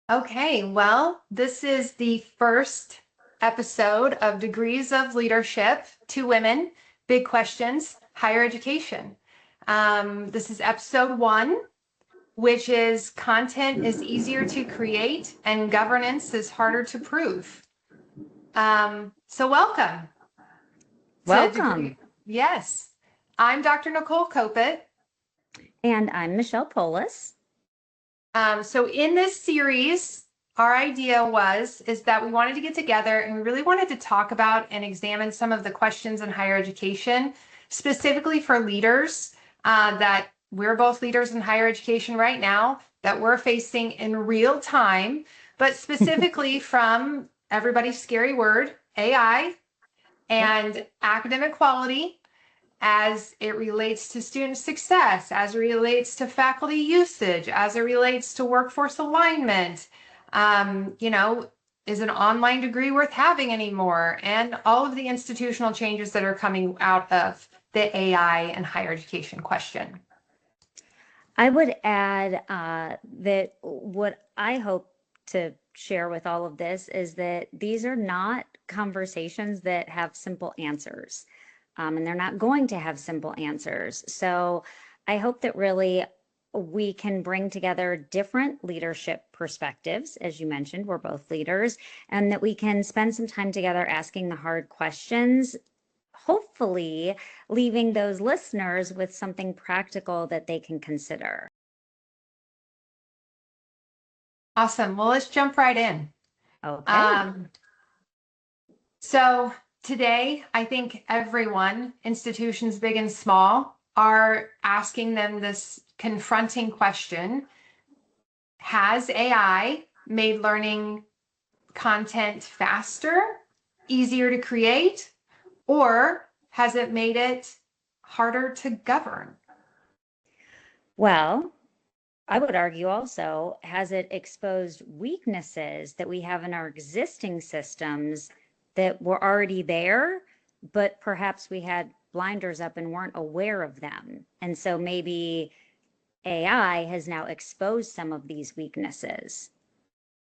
Okay, well, this is the first episode of Degrees of Leadership, Two Women, Big Questions, Higher Education. This is episode one, which is content is easier to create and governance is harder to prove. So welcome to Welcome. Degree. Yes, I'm Dr. Niccole Copit. And I'm Michelle Polis. So in this series, our idea is that we wanted to get together and we really wanted to talk about and examine some of the questions in higher education, specifically for leaders that we're both leaders in higher education right now that we're facing in real time, but specifically from everybody's scary word, AI Yep. and academic quality as it relates to student success, as it relates to faculty usage, as it relates to workforce alignment. You know, is an online degree worth having anymore? And all of the institutional changes that are coming out of the AI and higher education question. I would add that what I hope to share with all of this is that these are not conversations that have simple answers, and they're not going to have simple answers. So I hope that really we can bring together different leadership perspectives. As you mentioned, we're both leaders, and that we can spend some time together asking the hard questions, hopefully leaving those listeners with something practical that they can consider. Awesome. Well, let's jump right in. Okay. Um, So today, I think everyone, institutions big and small, are asking them this confronting question. Has AI made learning content faster, easier to create, or has it made it harder to govern? Well, I would argue also, has it exposed weaknesses that we have in our existing systems that were already there, but perhaps we had blinders up and weren't aware of them? And so maybe AI has now exposed some of these weaknesses.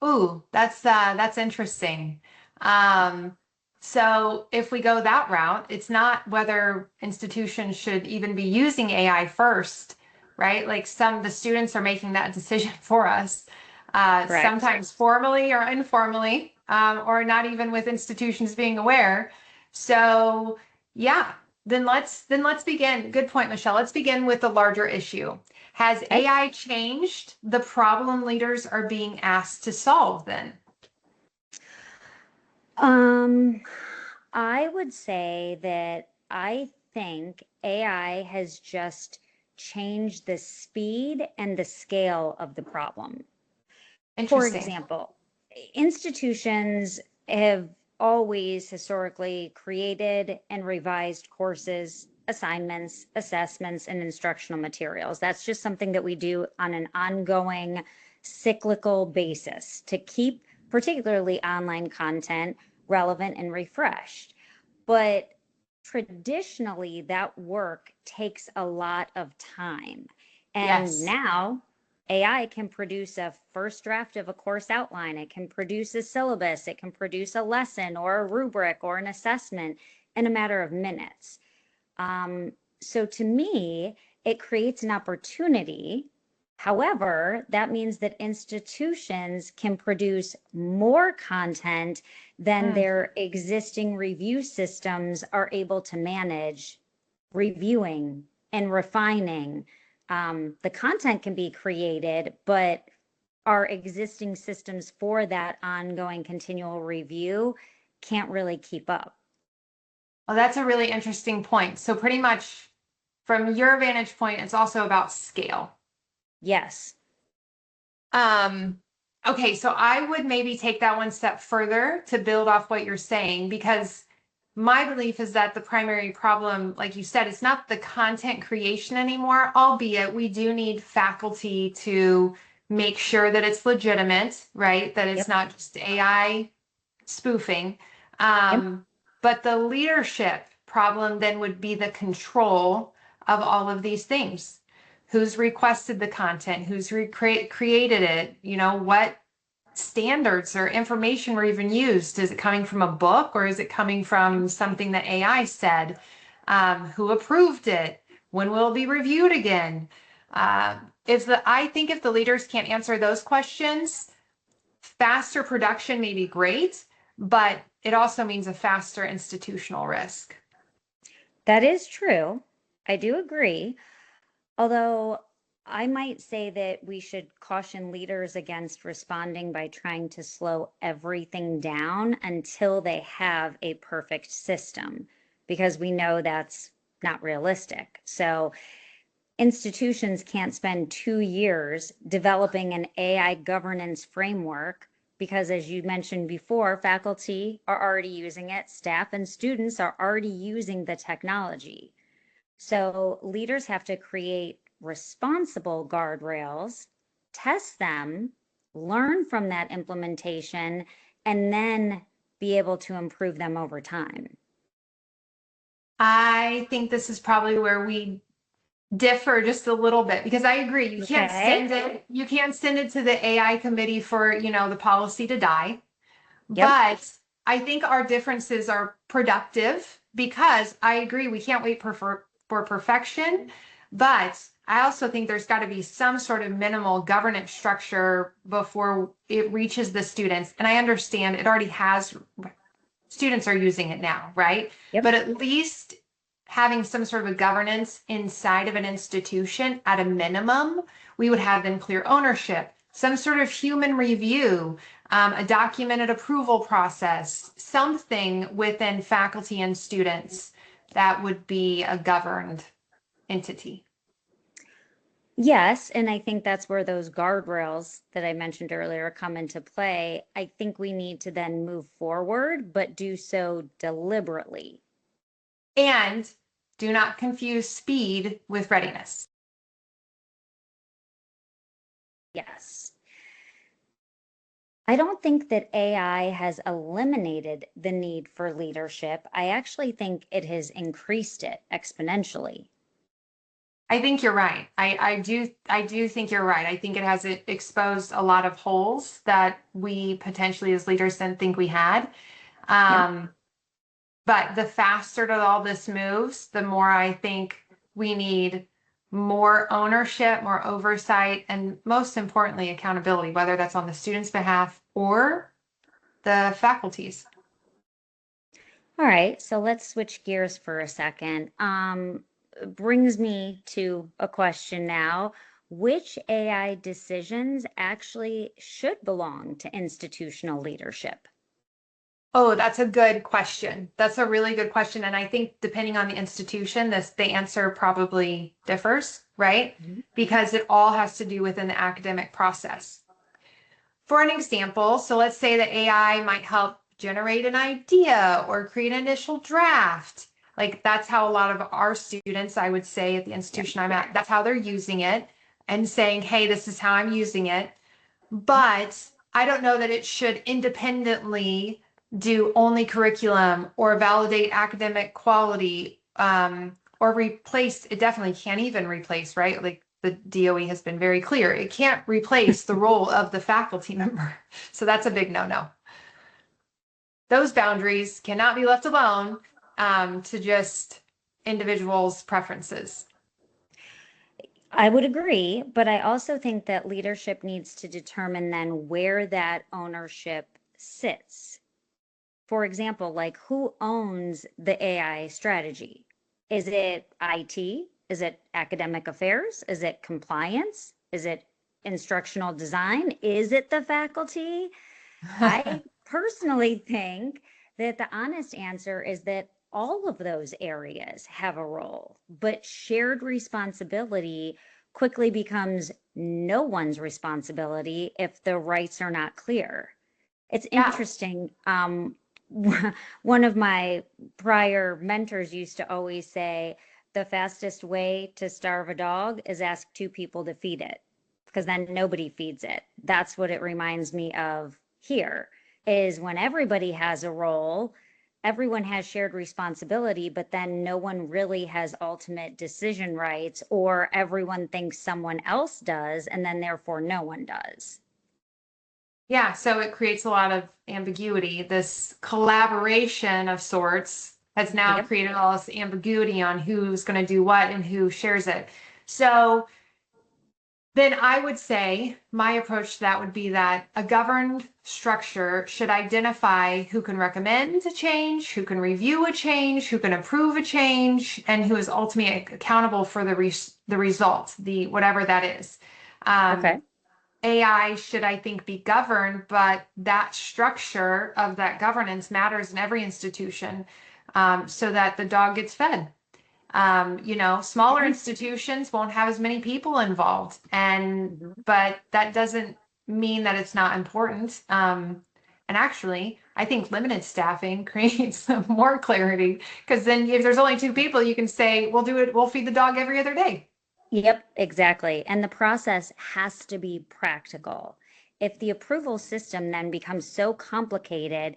Ooh, that's interesting. Um, so if we go that route, it's not whether institutions should even be using AI first, right? Like the students are making that decision for us, Correct. sometimes formally or informally, or not even with institutions being aware. So yeah, then let's begin. Good point, Michelle. Let's begin with the larger issue. Has Okay. AI changed the problem leaders are being asked to solve then? Um, I would say that I think AI has just changed the speed and the scale of the problem. For Interesting. example, institutions have always historically created and revised courses, assignments, assessments, and instructional materials. That's just something that we do on an ongoing cyclical basis to keep particularly online content relevant and refreshed. But traditionally, that work takes a lot of time. And Yes. now AI can produce a first draft of a course outline, it can produce a syllabus, it can produce a lesson or a rubric or an assessment in a matter of minutes. So to me, it creates an opportunity. However, that means that institutions can produce more content than Mm. their existing review systems are able to manage, reviewing and refining. The content can be created, but our existing systems for that ongoing continual review can't really keep up. Well, that's a really interesting point. So pretty much from your vantage point, it's also about scale. Yes. Um, okay, so I would maybe take that one step further to build off what you're saying, because my belief is that the primary problem, like you said, it's not the content creation anymore, albeit we do need faculty to make sure that it's legitimate, right? That it's Yep. not just AI spoofing. Yep. But the leadership problem then would be the control of all of these things. Who's requested the content? Who's created it? You know, what standards or information were even used? Is it coming from a book or is it coming from something that AI said? Who approved it? When will it be reviewed again? I think if the leaders can't answer those questions, faster production may be great, but it also means a faster institutional risk. That is true. I do agree. Although I might say that we should caution leaders against responding by trying to slow everything down until they have a perfect system, because we know that's not realistic. So institutions can't spend 2 years developing an AI governance framework because, as you mentioned before, faculty are already using it, staff and students are already using the technology. So leaders have to create responsible guardrails, test them, learn from that implementation, and then be able to improve them over time. I think this is probably where we differ just a little bit because I agree Okay. you can't send it to the AI committee for, the policy to die. Yep. But I think our differences are productive because I agree we can't wait for perfection, but I also think there's got to be some sort of minimal governance structure before it reaches the students. And I understand it already has, students are using it now, right? Yep. But at least having some sort of a governance inside of an institution at a minimum, we would have then clear ownership, some sort of human review, a documented approval process, something within faculty and students that would be a governed entity. Yes, and I think that's where those guardrails that I mentioned earlier come into play. I think we need to then move forward, but do so deliberately. And do not confuse speed with readiness. Yes. I don't think that AI has eliminated the need for leadership. I actually think it has increased it exponentially. I think you're right. I do think you're right. I think it has exposed a lot of holes that we potentially as leaders didn't think we had. Yep. Um, but the faster that all this moves, the more I think we need more ownership, more oversight, and most importantly, accountability, whether that's on the students' behalf or the faculty's. All right, so let's switch gears for a second. Brings me to a question now. Which AI decisions actually should belong to institutional leadership? Oh, that's a good question. That's a really good question. And I think depending on the institution, the answer probably differs, right? Mhm. Because it all has to do within the academic process. For an example, so let's say that AI might help generate an idea or create an initial draft. Like that's how a lot of our students, I would say at the Yep. institution I'm at, that's how they're using it and saying, hey, this is how I'm using it. But I don't know that it should independently do only curriculum or validate academic quality, or replace, it definitely can't even replace, right? Like the DOE has been very clear, it can't replace the role of the faculty member. So that's a big no-no. Those boundaries cannot be left alone to just individuals' preferences. I would agree, but I also think that leadership needs to determine then where that ownership sits. For example, like who owns the AI strategy? Is it IT? Is it academic affairs? Is it compliance? Is it instructional design? Is it the faculty? I personally think that the honest answer is that all of those areas have a role, but shared responsibility quickly becomes no one's responsibility if the rights are not clear. It's Yeah. interesting. One of my prior mentors used to always say, the fastest way to starve a dog is ask two people to feed it, because then nobody feeds it. That's what it reminds me of here, is when everybody has a role, everyone has shared responsibility, but then no one really has ultimate decision rights, or everyone thinks someone else does, and then therefore no one does. Yeah, so it creates a lot of ambiguity. This collaboration of sorts has now Yep. created all this ambiguity on who's going to do what and who shares it. So then I would say my approach to that would be that a governed structure should identify who can recommend a change, who can review a change, who can approve a change, and who is ultimately accountable for the result, the whatever that is. Okay. AI should, I think, be governed, but that structure of that governance matters in every institution, so that the dog gets fed. Smaller Yeah. institutions won't have as many people involved, Mhm. but that doesn't mean that it's not important. And actually, I think limited staffing creates more clarity because then if there's only two people, you can say, we'll do it, we'll feed the dog every other day. Yep, exactly. And the process has to be practical. If the approval system then becomes so complicated,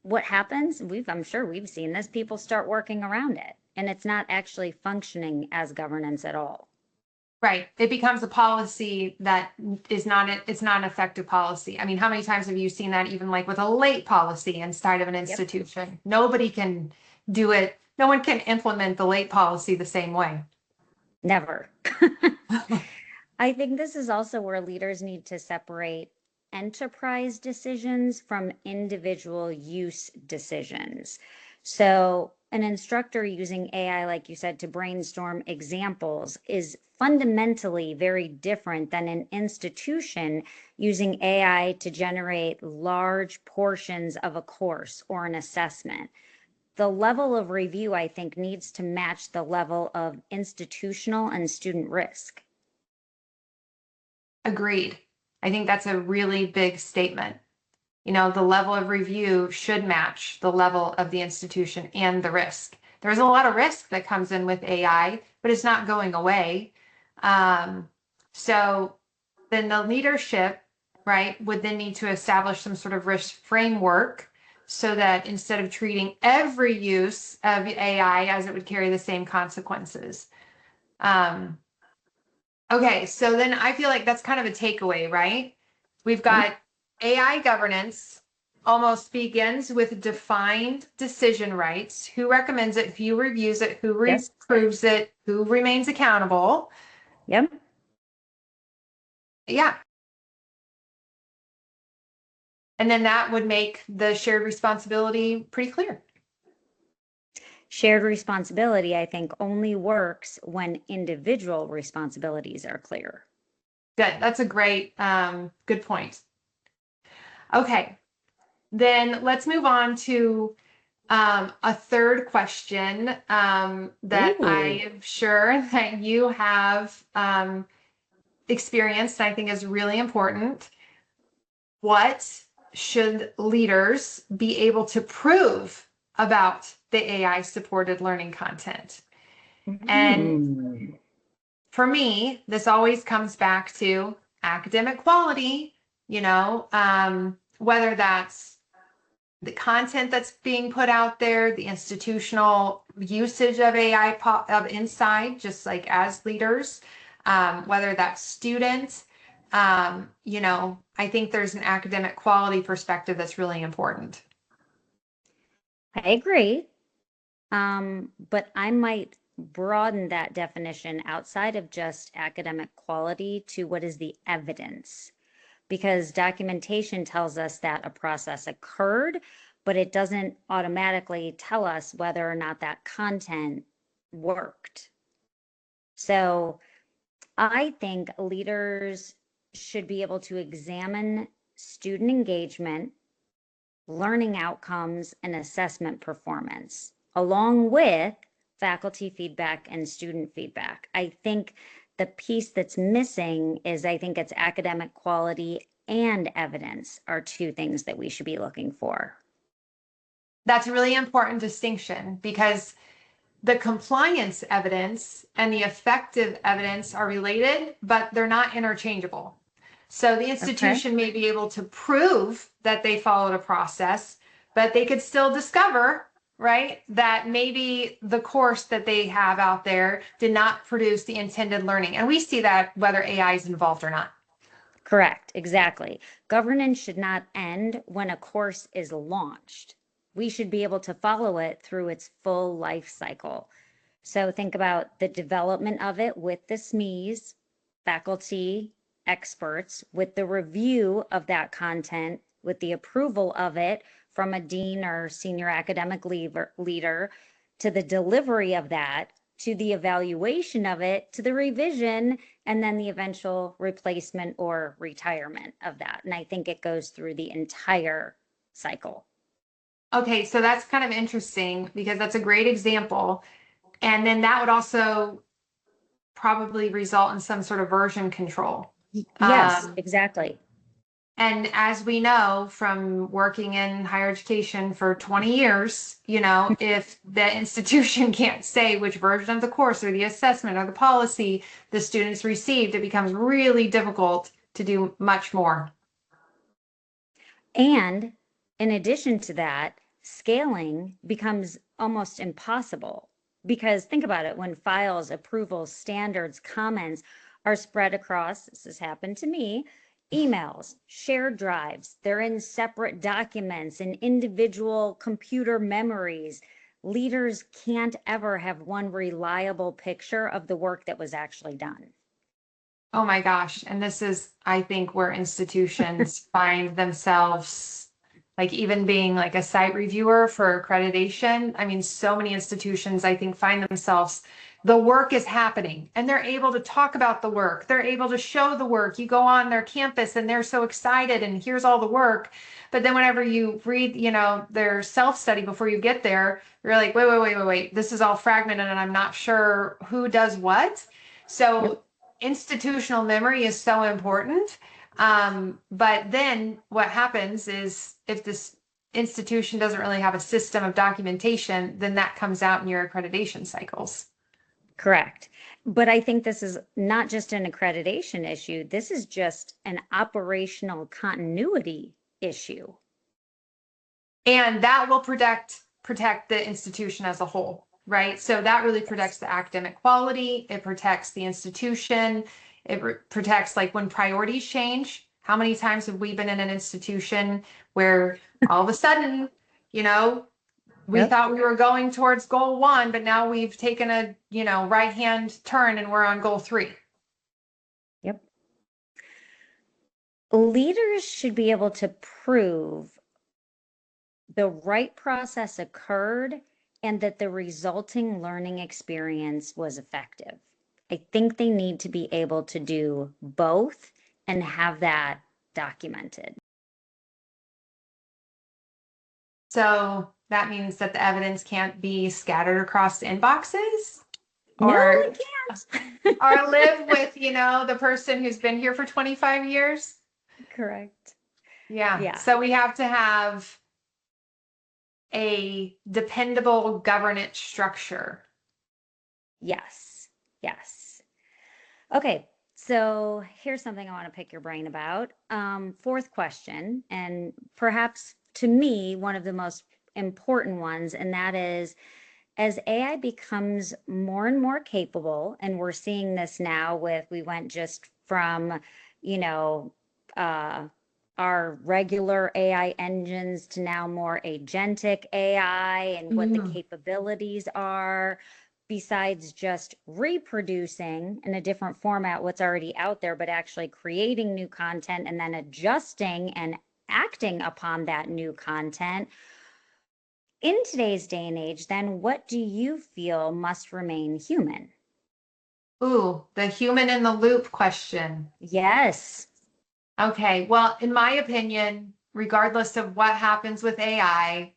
what happens? I'm sure we've seen this, people start working around it, and it's not actually functioning as governance at all. Right. It becomes a policy that is not, it's not an effective policy. I mean, how many times have you seen that even like with a late policy inside of an Yep. institution? Nobody can do it. No one can implement the late policy the same way. Never. I think this is also where leaders need to separate enterprise decisions from individual use decisions. So, an instructor using AI, like you said, to brainstorm examples is fundamentally very different than an institution using AI to generate large portions of a course or an assessment. The level of review, I think, needs to match the level of institutional and student risk. Agreed. I think that's a really big statement. The level of review should match the level of the institution and the risk. There's a lot of risk that comes in with AI, but it's not going away. Um, so then the leadership, right, would then need to establish some sort of risk framework so that instead of treating every use of AI as it would carry the same consequences. Um, Okay, so then I feel like that's kind of a takeaway, right? We've Yep. got AI governance almost begins with defined decision rights. Who recommends it? Who reviews it? Who Yes. reproves it? Who remains accountable? Yep. Yeah. And then that would make the shared responsibility pretty clear. Shared responsibility, I think, only works when individual responsibilities are clear. Good. That's a great, good point. Okay, then let's move on to a third question that I Ooh. am sure that you have experienced, and I think is really important. What should leaders be able to prove about the AI supported learning content? And Mm. for me, this always comes back to academic quality, whether that's the content that's being put out there, the institutional usage of AI of inside, just like as leaders, whether that's students. I think there's an academic quality perspective that's really important. I agree. But I might broaden that definition outside of just academic quality to what is the evidence, because documentation tells us that a process occurred, but it doesn't automatically tell us whether or not that content worked. So I think leaders should be able to examine student engagement, learning outcomes, and assessment performance, along with faculty feedback and student feedback. I think the piece that's missing is I think it's academic quality and evidence are two things that we should be looking for. That's a really important distinction because the compliance evidence and the effective evidence are related, but they're not interchangeable. So the Okay. institution may be able to prove that they followed a process, but they could still discover, right, that maybe the course that they have out there did not produce the intended learning. And we see that whether AI is involved or not. Correct, exactly. Governance should not end when a course is launched. We should be able to follow it through its full life cycle. So think about the development of it with the SMEs, faculty, experts, with the review of that content, with the approval of it from a dean or senior academic leader, to the delivery of that, to the evaluation of it, to the revision, and then the eventual replacement or retirement of that. And I think it goes through the entire cycle. Okay, so that's kind of interesting because that's a great example. And then that would also probably result in some sort of version control. Yes, Um, exactly. and as we know from working in higher education for 20 years, you know, if the institution can't say which version of the course or the assessment or the policy the students received, it becomes really difficult to do much more. And in addition to that, scaling becomes almost impossible because think about it, when files, approvals, standards, comments are spread across, this has happened to me, emails, shared drives, they're in separate documents and individual computer memories. Leaders can't ever have one reliable picture of the work that was actually done. Oh my gosh. And this is, I think, where institutions find themselves, like even being like a site reviewer for accreditation. I mean, so many institutions, I think, find themselves, the work is happening and they're able to talk about the work. They're able to show the work. You go on their campus and they're so excited and here's all the work. But then whenever you read, you know, their self-study before you get there, you're like, wait. This is all fragmented and I'm not sure who does what. Yep. So institutional memory is so important. But then what happens is if this institution doesn't really have a system of documentation, then that comes out in your accreditation cycles. Correct. But I think this is not just an accreditation issue, this is just an operational continuity issue. And that will protect the institution as a whole, right? So that really protects the academic quality, it protects the institution, it protects like when priorities change. How many times have we been in an institution where all of a sudden, you know, we Yep. thought we were going towards goal one, but now we've taken a, you know, right hand turn and we're on goal three. Yep. Leaders should be able to prove the right process occurred and that the resulting learning experience was effective. I think they need to be able to do both and have that documented. So that means that the evidence can't be scattered across inboxes No, or it can't. or live with, you know, the person who's been here for 25 years. Correct. Yeah. Yeah. So we have to have a dependable governance structure. Yes. Yes. Okay. So here's something I want to pick your brain about. Fourth question, and perhaps to me, one of the most important ones, and that is as AI becomes more and more capable, and we're seeing this now with, we went just from, you know, uh, our regular AI engines to now more agentic AI and what the Mm. capabilities are, besides just reproducing in a different format what's already out there, but actually creating new content and then adjusting and acting upon that new content. In today's day and age, then what do you feel must remain human? Ooh, the human in the loop question. Yes, Okay. Well, in my opinion, regardless of what happens with AI,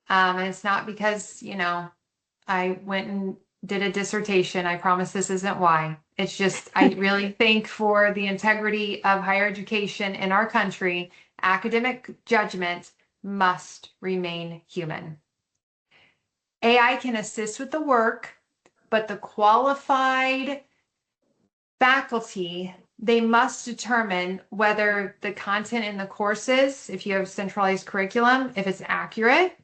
and it's not because, you know, I went and did a dissertation. I promise this isn't why. It's just, I really think for the integrity of higher education in our country, academic judgment must remain human. AI can assist with the work, but the qualified faculty, they must determine whether the content in the courses, if you have centralized curriculum, if it's accurate,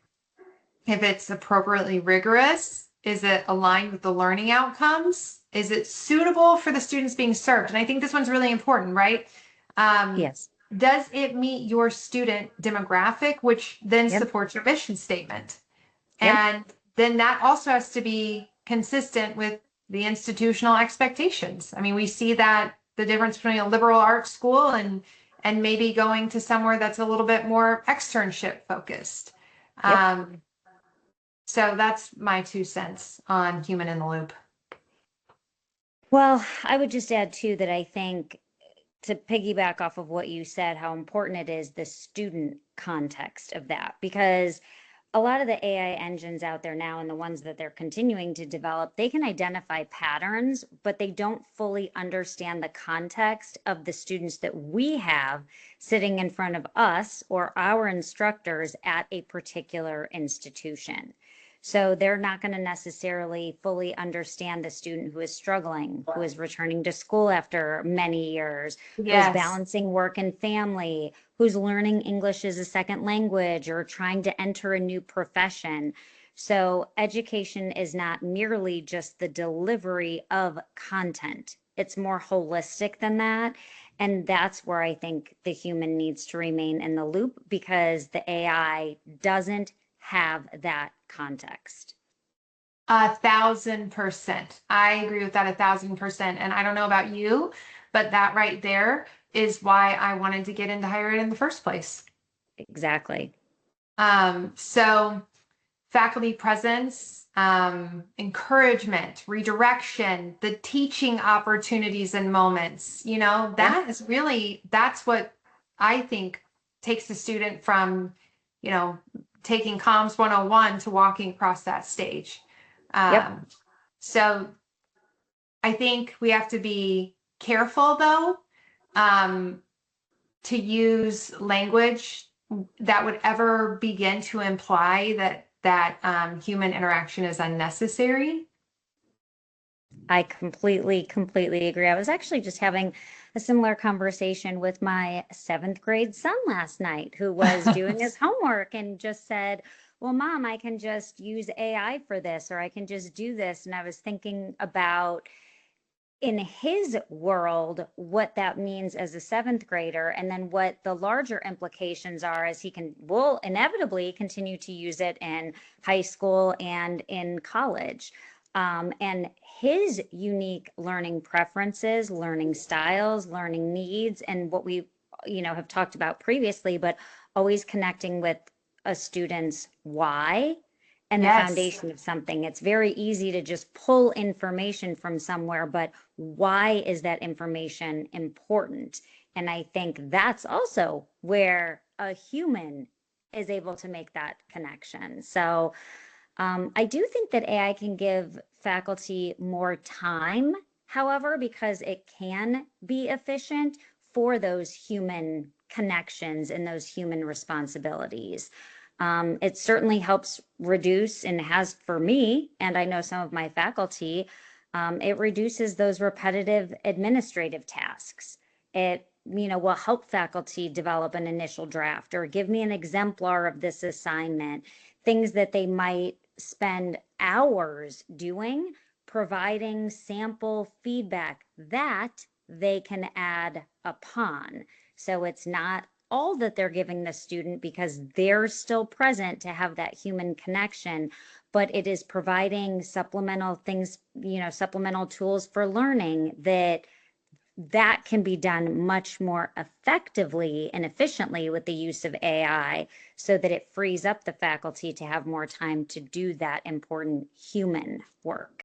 if it's appropriately rigorous, is it aligned with the learning outcomes? Is it suitable for the students being served? And I think this one's really important, right? Um, Yes. does it meet your student demographic, which then Yep. supports your mission statement? Yep. And then that also has to be consistent with the institutional expectations. I mean, we see that the difference between a liberal arts school and maybe going to somewhere that's a little bit more externship focused. Yep. Um, so that's my 2 cents on human in the loop. Well, I would just add too that I think, to piggyback off of what you said, how important it is the student context of that, because a lot of the AI engines out there now and the ones that they're continuing to develop, they can identify patterns, but they don't fully understand the context of the students that we have sitting in front of us or our instructors at a particular institution. So they're not going to necessarily fully understand the student who is struggling, who is returning to school after many years, who is Yes. balancing work and family, who's learning English as a second language or trying to enter a new profession. So education is not merely just the delivery of content. It's more holistic than that. And that's where I think the human needs to remain in the loop, because the AI doesn't have that context. 1,000%. I agree with that 1,000%. And I don't know about you, but that right there is why I wanted to get into higher ed in the first place. Exactly. So faculty presence, encouragement, redirection, the teaching opportunities and moments, Yeah. that's what I think takes the student from, you know, taking comms 101 to walking across that stage. Yep. Um, so I think we have to be careful though, um, to use language that would ever begin to imply that human interaction is unnecessary. I completely agree. I was actually just having a similar conversation with my seventh grade son last night, who was doing his homework and just said, well, mom, I can just use AI for this, or I can just do this. And I was thinking about, in his world, what that means as a seventh grader, and then what the larger implications are as will inevitably continue to use it in high school and in college. And his unique learning preferences, learning styles, learning needs, and what we, have talked about previously, but always connecting with a student's why and the Yes. foundation of something. It's very easy to just pull information from somewhere, but why is that information important? And I think that's also where a human is able to make that connection. So I do think that AI can give faculty more time, however, because it can be efficient for those human connections and those human responsibilities. It certainly helps reduce, and has for me, and I know some of my faculty, it reduces those repetitive administrative tasks. It will help faculty develop an initial draft or give me an exemplar of this assignment, things that they might spend hours doing, providing sample feedback that they can add upon. So it's not all that they're giving the student, because they're still present to have that human connection, but it is providing supplemental things, supplemental tools for learning that can be done much more effectively and efficiently with the use of AI, so that it frees up the faculty to have more time to do that important human work.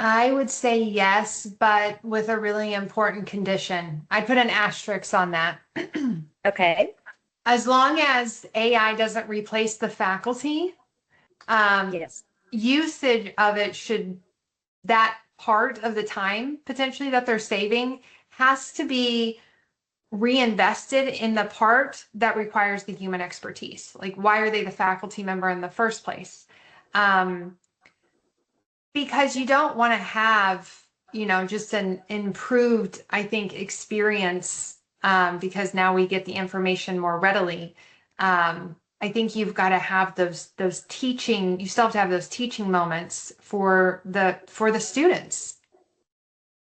I would say yes, but with a really important condition. I'd put an asterisk on that. Okay. As long as AI doesn't replace the faculty, um, Yes. usage of it that part of the time potentially that they're saving has to be reinvested in the part that requires the human expertise. Like, why are they the faculty member in the first place? Um, because you don't want to have, just an improved, I think, experience, because now we get the information more readily. I think you've got to have those teaching, you still have to have those teaching moments for the students.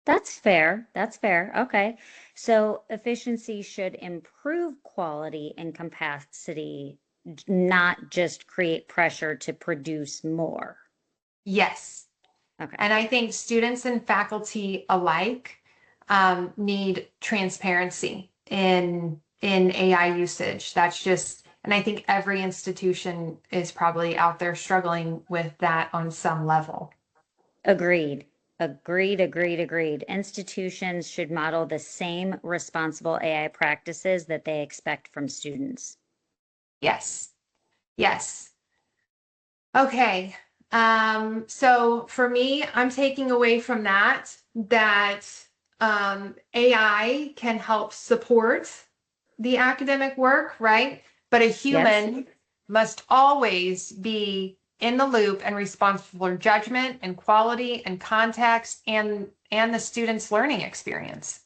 That's fair. That's fair. Okay. So efficiency should improve quality and capacity, not just create pressure to produce more. Yes. Okay. And I think students and faculty alike need transparency in AI usage. That's just, and I think every institution is probably out there struggling with that on some level. Agreed. Agreed, agreed, agreed. Institutions should model the same responsible AI practices that they expect from students. Yes. Yes. Okay. So for me, I'm taking away from that AI can help support the academic work, right? But a Yes? human must always be in the loop and responsible for judgment and quality and context and the student's learning experience.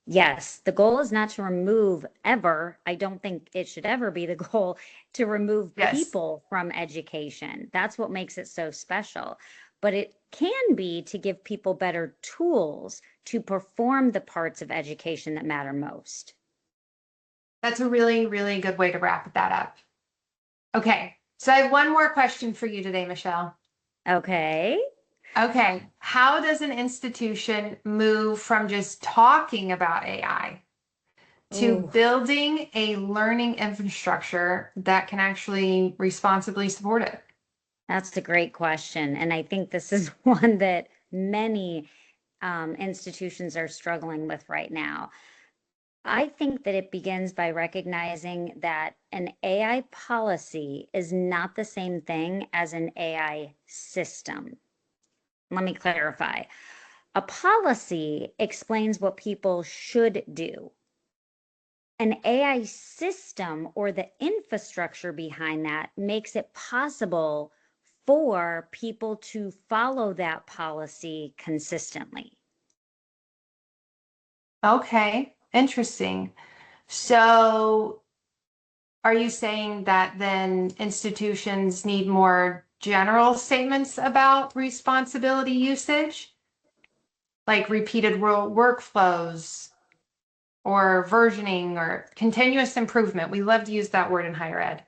Yes, the goal is not to remove ever, I don't think it should ever be the goal to remove Yes. people from education. That's what makes it so special. But it can be to give people better tools to perform the parts of education that matter most. That's a really, really good way to wrap that up. Okay. So I have one more question for you today, Michelle. Okay. Okay. How does an institution move from just talking about AI to Ooh, building a learning infrastructure that can actually responsibly support it? that's a great question. And I think this is one that many institutions are struggling with right now. I think that it begins by recognizing that an AI policy is not the same thing as an AI system. Let me clarify. A policy explains what people should do. An AI system or the infrastructure behind that makes it possible for people to follow that policy consistently. Okay. Interesting. So are you saying that then institutions need more general statements about responsibility usage, like repeated workflows or versioning or continuous improvement? We love to use that word in higher ed.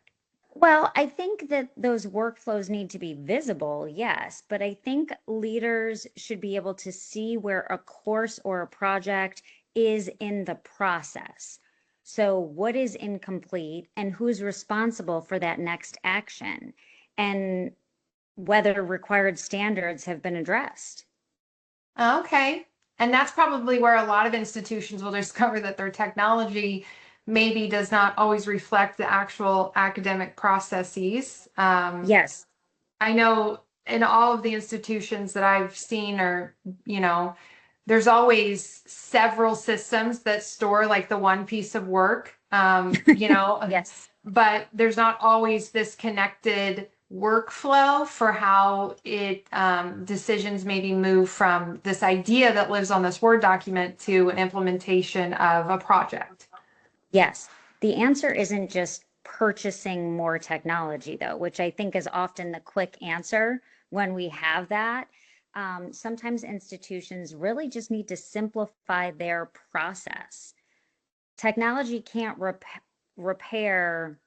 Well, I think that those workflows need to be visible, yes, but I think leaders should be able to see where a course or a project is in the process. So, what is incomplete and who's responsible for that next action, and whether required standards have been addressed. Okay. And that's probably where a lot of institutions will discover that their technology maybe does not always reflect the actual academic processes. Yes, I know in all of the institutions that I've seen, or, you know, there's always several systems that store like the one piece of work, yes, but there's not always this connected workflow for how it decisions maybe move from this idea that lives on this Word document to an implementation of a project. yes. The answer isn't just purchasing more technology, though, which I think is often the quick answer when we have that. Sometimes institutions really just need to simplify their process. Technology can't repair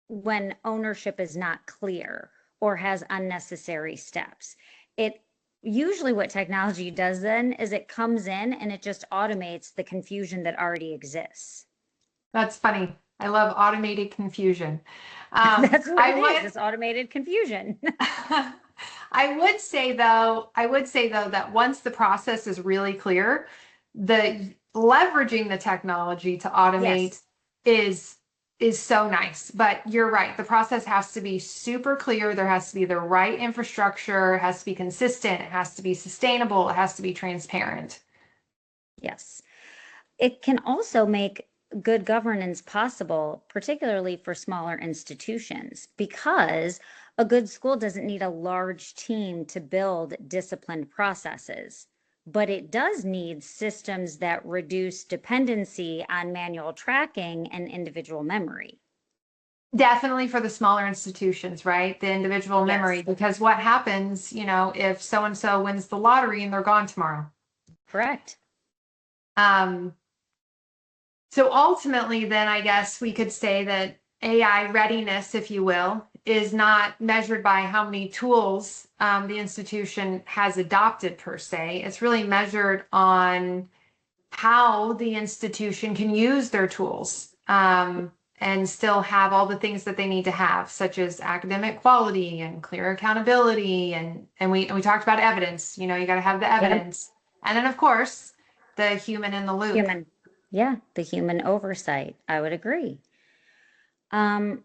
when ownership is not clear or has unnecessary steps. It usually what technology does then is it comes in and it just automates the confusion that already exists. That's funny. I love automated confusion. Um, That's what I it is. would It's automated confusion. I would say though that once the process is really clear, the leveraging the technology to automate Yes. is is so nice. But you're right, the process has to be super clear. There has to be the right infrastructure, it has to be consistent, it has to be sustainable, it has to be transparent. Yes. It can also make good governance possible, particularly for smaller institutions, because a good school doesn't need a large team to build disciplined processes, but it does need systems that reduce dependency on manual tracking and individual memory. Definitely for the smaller institutions, right? The individual memory, Yes, because what happens, if so and so wins the lottery and they're gone tomorrow? correct. So ultimately, then I guess we could say that AI readiness, if you will, is not measured by how many tools the institution has adopted per se. It's really measured on how the institution can use their tools and still have all the things that they need to have, such as academic quality and clear accountability. And we talked about evidence. You got to have the Yep. evidence. And then, of course, the human in the loop. Human. Yeah, the human oversight. I would agree. Um,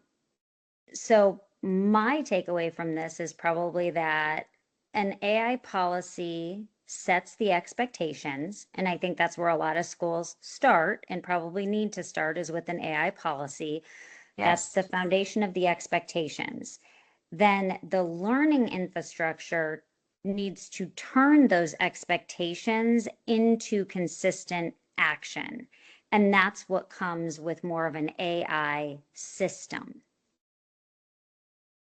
so my takeaway from this is probably that an AI policy sets the expectations, and I think that's where a lot of schools start and probably need to start is with an AI policy. That's Yes. the foundation of the expectations. Then the learning infrastructure needs to turn those expectations into consistent action. And that's what comes with more of an AI system.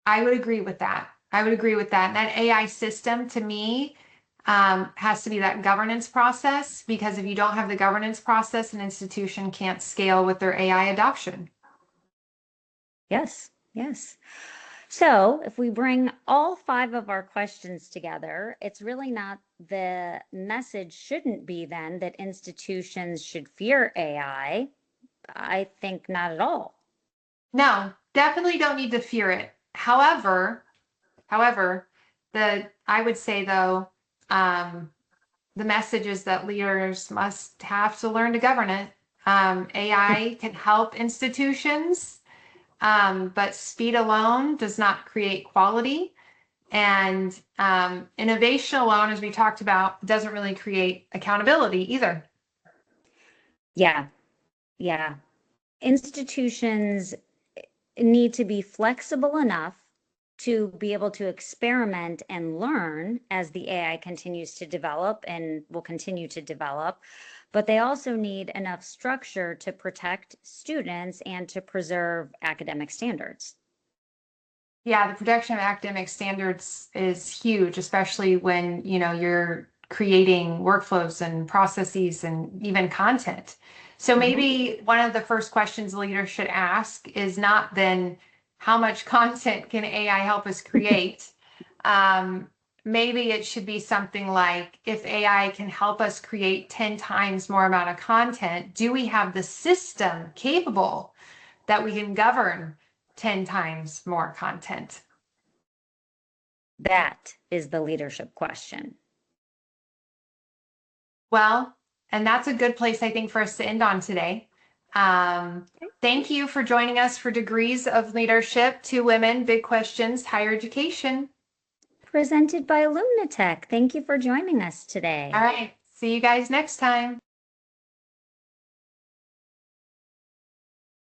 I would agree with that. I would agree with that. And that AI system to me has to be that governance process because if you don't have the governance process, an institution can't scale with their AI adoption. Yes, yes. So if we bring all five of our questions together, it's really not the message shouldn't be then that institutions should fear AI. I think not at all. No, definitely don't need to fear it. However, I would say though, um, the message is that leaders must have to learn to govern it. AI can help institutions, but speed alone does not create quality. And innovation alone, as we talked about, doesn't really create accountability either. Yeah, yeah. Institutions need to be flexible enough to be able to experiment and learn as the AI continues to develop and will continue to develop. But they also need enough structure to protect students and to preserve academic standards. Yeah, the protection of academic standards is huge, especially when, you're creating workflows and processes and even content. So Mhm. maybe one of the first questions leaders should ask is not then how much content can AI help us create? Um, Maybe it should be something like if AI can help us create 10 times more amount of content, do we have the system capable that we can govern 10 times more content? That is the leadership question. Well, and that's a good place, I think, for us to end on today. Um, Thank you for joining us for Degrees of Leadership, Two Women, Big Questions, Higher Education. Presented by Luminatech. Thank you for joining us All today. right. See you guys next time.